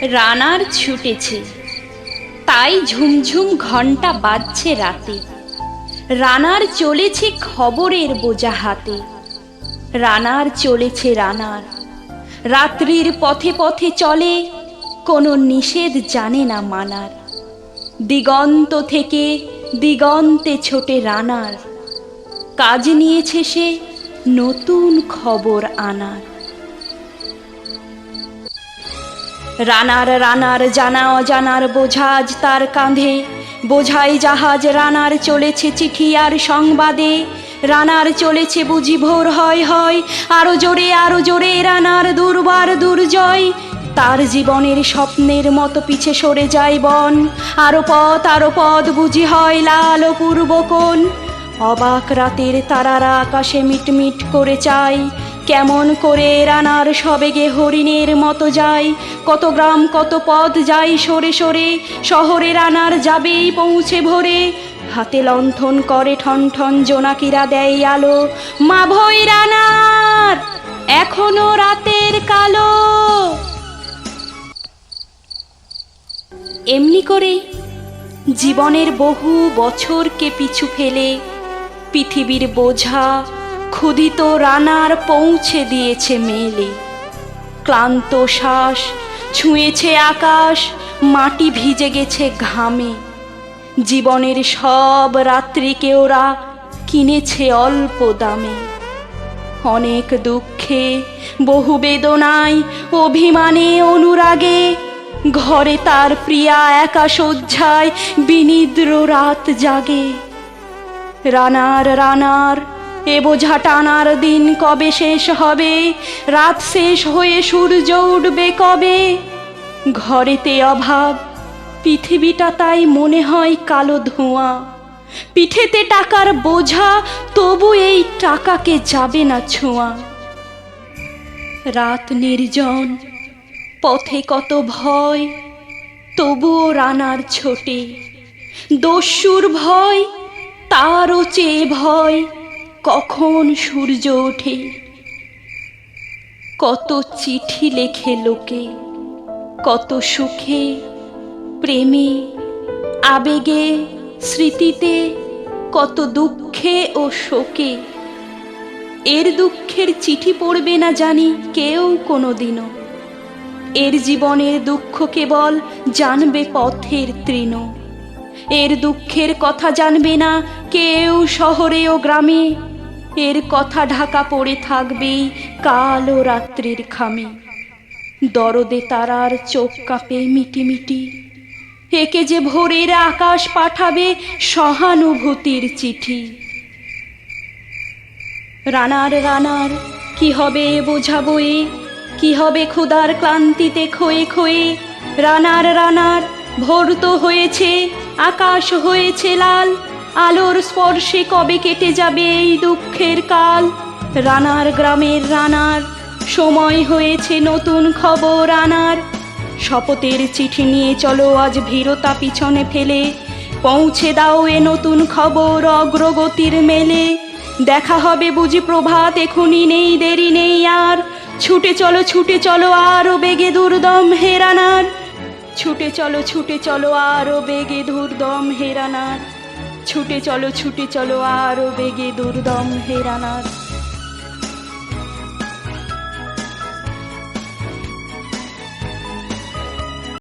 রানার ছুটেছে, তাই ঝুমঝুম ঘণ্টা বাজছে রাতে। রানার চলেছে খবরের বোঝা হাতে। রানার চলেছে রানার, রাত্রির পথে পথে চলে, কোনো নিষেধ জানে না মানার। দিগন্ত থেকে দিগন্তে ছোটে রানার, কাজ নিয়েছে সে নতুন খবর আনার। রানার রানার জানা অজানার বোঝা আজ তার কাঁধে, বোঝাই জাহাজ রানার চলেছে চিঠি আর সংবাদে। রানার চলেছে বুঝি ভোর হয় হয়, আরো জোরে রানার দুর্বার দুর্জয়। তার জীবনের স্বপ্নের মতো পিছে সরে যায় বন, আরো পথ বুঝি হয় লাল ও পূর্ব কোণ। অবাক রাতের তারারা আকাশে মিটমিট করে চায়, কেমন করে রানার সবেগে হরিণের মতো যায়। কত গ্রাম কত পথ যায় সরে সরে, শহরে রানার যাবেই পৌঁছে ভোরে। হাতে লণ্ঠন করে ঠন ঠন জোনাকিরা দেয় আলো, মা ভৈ রানার এখনো রাতের কালো। এমনি করে জীবনের বহু বছরকে পিছু ফেলে পৃথিবীর বোঝা ক্ষুধিত রানার পৌঁছে দিয়েছে মেলে। ক্লান্ত শ্বাস ছুঁয়েছে আকাশ, মাটি ভিজে গেছে ঘামে। জীবনের সব রাত্রিকে ওরা কিনেছে অল্প দামে। অনেক দুঃখে বহু বেদনায় অভিমানে অনুরাগে, ঘরে তার প্রিয়া একা শয্যায় বিনিদ্র রাত জাগে। রানার রানার এ বোঝা টানার দিন কবে শেষ হবে, রাত শেষ হয়ে সূর্য উঠবে কবে। ঘরেতে অভাব, পৃথিবীটা তাই মনে হয় কালো ধোঁয়া। পিঠেতে টাকার বোঝা, তবু এই টাকাকে যাবে না ছোঁয়া। রাত নির্জন, পথে কত ভয়, তবুও রানার ছোটে। দস্যুর ভয়, তারও চেয়ে ভয় কখন সূর্য ওঠে। কত চিঠি লেখে লোকে, কত সুখে প্রেমে আবেগে স্মৃতিতে, কত দুঃখে ও শোকে। এর দুঃখের চিঠি পড়বে না জানি কেউ কোনোদিনও। এর জীবনের দুঃখ কেবল জানবে পথের তৃণ। এর দুঃখের কথা জানবে না কেউ শহরে ও গ্রামে। এর কথা ঢাকা পড়ে থাকবেই কালো রাত্রির খামে। দরদে তারার চোখ কাঁপে মিটিমিটি, একে যে ভোরের আকাশ পাঠাবে সহানুভূতির চিঠি। রানার রানার কি হবে বোঝা বয়ে, কি হবে ক্ষুধার ক্লান্তিতে ক্ষয়ে ক্ষয়ে। রানার রানার ভোর তো হয়েছে, আকাশ হয়েছে লাল, আলোর স্পর্শে কবে কেটে যাবে এই দুঃখের কাল। রানার গ্রামের রানার সময় হয়েছে নতুন খবর আনার। শপথের চিঠি নিয়ে চলো আজ ভীরতা পিছনে ফেলে, পৌঁছে দাও এ নতুন খবর অগ্রগতির মেলে। দেখা হবে বুঝি প্রভাত, এখনই নেই দেরি নেই আর। ছুটে চলো আরো বেগে দুর্দম হে রানার। ছুটে চলো আরো বেগে দুর্দম হে রানার। ছুটে চলো আরো বেগে দুর্দম হে রানার।